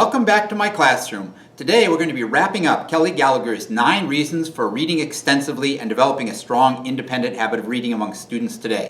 Welcome back to my classroom. Today we're going to be wrapping up Kelly Gallagher's 9 reasons for reading extensively and developing a strong independent habit of reading among students today.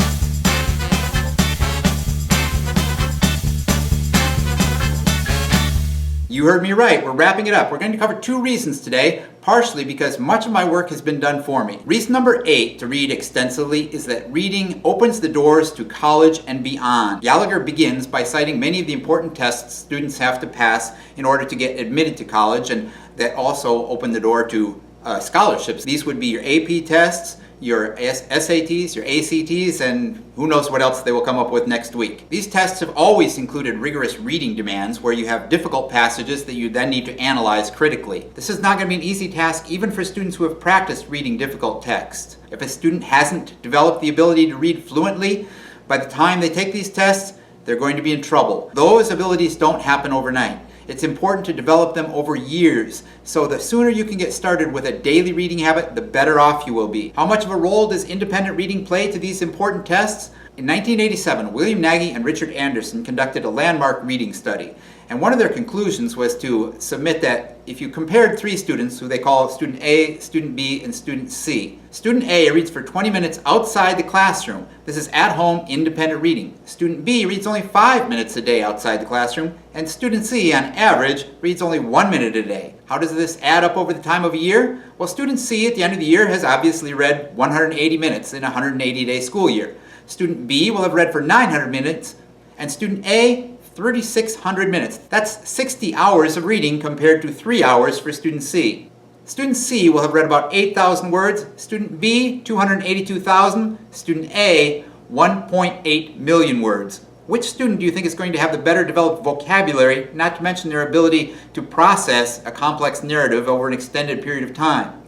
You heard me right, we're wrapping it up. We're going to cover 2 reasons today, partially because much of my work has been done for me. Reason number 8 to read extensively is that reading opens the doors to college and beyond. Gallagher begins by citing many of the important tests students have to pass in order to get admitted to college, and that also open the door to scholarships. These would be your AP tests, your SATs, your ACTs, and who knows what else they will come up with next week. These tests have always included rigorous reading demands where you have difficult passages that you then need to analyze critically. This is not going to be an easy task even for students who have practiced reading difficult text. If a student hasn't developed the ability to read fluently, by the time they take these tests, they're going to be in trouble. Those abilities don't happen overnight. It's important to develop them over years, so the sooner you can get started with a daily reading habit, the better off you will be. How much of a role does independent reading play to these important tests? In 1987, William Nagy and Richard Anderson conducted a landmark reading study, and one of their conclusions was to submit that if you compared 3 students, who they call student A, student B, and student C. Student A reads for 20 minutes outside the classroom. This is at-home independent reading. Student B reads only 5 minutes a day outside the classroom, and student C, on average, reads only 1 minute a day. How does this add up over the time of a year? Well, student C at the end of the year has obviously read 180 minutes in a 180-day school year. Student B will have read for 900 minutes, and student A, 3,600 minutes. That's 60 hours of reading compared to 3 hours for student C. Student C will have read about 8,000 words, student B, 282,000, student A, 1.8 million words. Which student do you think is going to have the better developed vocabulary, not to mention their ability to process a complex narrative over an extended period of time?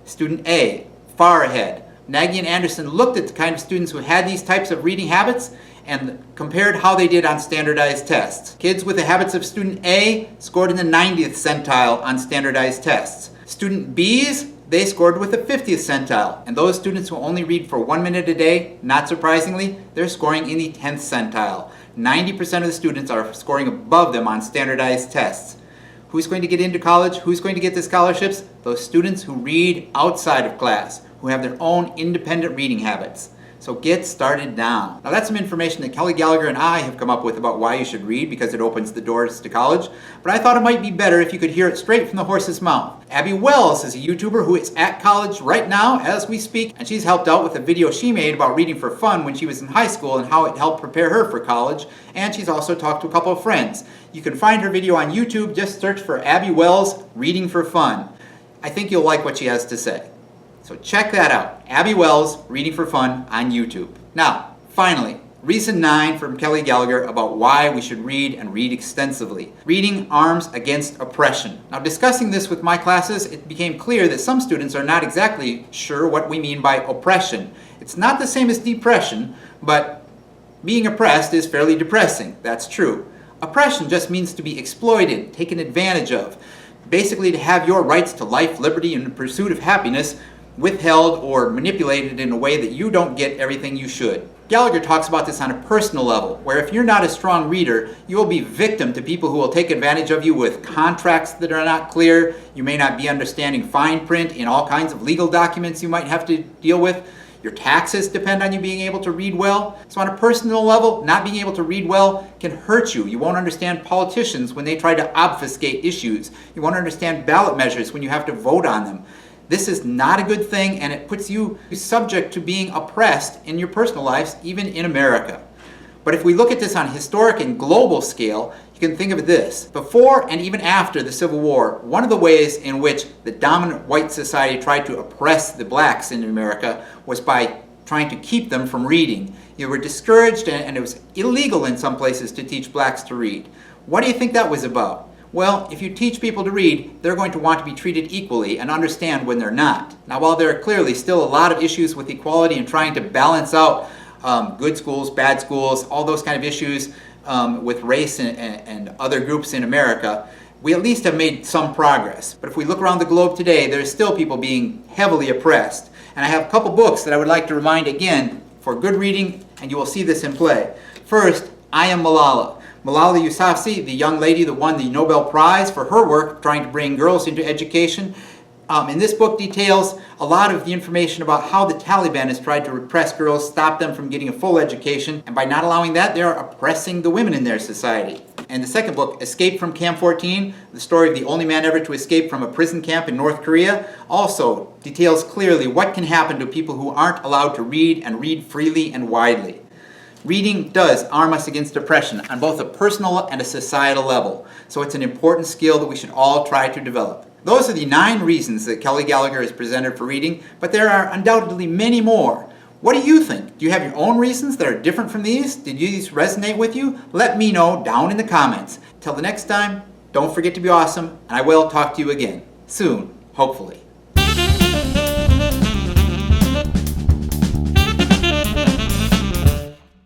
Student A, far ahead. Nagy and Anderson looked at the kind of students who had these types of reading habits and compared how they did on standardized tests. Kids with the habits of student A scored in the 90th centile on standardized tests. Student B's, they scored with the 50th centile. And those students who only read for 1 minute a day, not surprisingly, they're scoring in the 10th centile. 90% of the students are scoring above them on standardized tests. Who's going to get into college? Who's going to get the scholarships? Those students who read outside of class, who have their own independent reading habits. So get started now. Now that's some information that Kelly Gallagher and I have come up with about why you should read, because it opens the doors to college. But I thought it might be better if you could hear it straight from the horse's mouth. Abby Wells is a YouTuber who is at college right now as we speak, and she's helped out with a video she made about reading for fun when she was in high school and how it helped prepare her for college. And she's also talked to a couple of friends. You can find her video on YouTube. Just search for Abby Wells Reading for Fun. I think you'll like what she has to say. So check that out. Abby Wells, Reading for Fun on YouTube. Now, finally, reason 9 from Kelly Gallagher about why we should read and read extensively. Reading arms against oppression. Now, discussing this with my classes, it became clear that some students are not exactly sure what we mean by oppression. It's not the same as depression, but being oppressed is fairly depressing. That's true. Oppression just means to be exploited, taken advantage of. Basically, to have your rights to life, liberty, and the pursuit of happiness withheld or manipulated in a way that you don't get everything you should. Gallagher talks about this on a personal level, where if you're not a strong reader, you will be victim to people who will take advantage of you with contracts that are not clear. You may not be understanding fine print in all kinds of legal documents you might have to deal with. Your taxes depend on you being able to read well. So on a personal level, not being able to read well can hurt you. You won't understand politicians when they try to obfuscate issues. You won't understand ballot measures when you have to vote on them. This is not a good thing, and it puts you subject to being oppressed in your personal lives, even in America. But if we look at this on a historic and global scale, you can think of this. Before and even after the Civil War, one of the ways in which the dominant white society tried to oppress the blacks in America was by trying to keep them from reading. You were discouraged, and it was illegal in some places to teach blacks to read. What do you think that was about? Well, if you teach people to read, they're going to want to be treated equally and understand when they're not. Now, while there are clearly still a lot of issues with equality and trying to balance out good schools, bad schools, all those kind of issues with race and other groups in America, we at least have made some progress. But if we look around the globe today, there's still people being heavily oppressed. And I have a couple books that I would like to remind again for good reading, and you will see this in play. First, I Am Malala. Malala Yousafzai, the young lady that won the Nobel Prize for her work trying to bring girls into education. In this book details a lot of the information about how the Taliban has tried to repress girls, stop them from getting a full education, and by not allowing that, they are oppressing the women in their society. And the second book, Escape from Camp 14, the story of the only man ever to escape from a prison camp in North Korea, also details clearly what can happen to people who aren't allowed to read and read freely and widely. Reading does arm us against oppression on both a personal and a societal level, so it's an important skill that we should all try to develop. Those are the 9 reasons that Kelly Gallagher has presented for reading, but there are undoubtedly many more. What do you think? Do you have your own reasons that are different from these? Did these resonate with you? Let me know down in the comments. Till the next time, don't forget to be awesome, and I will talk to you again soon, hopefully.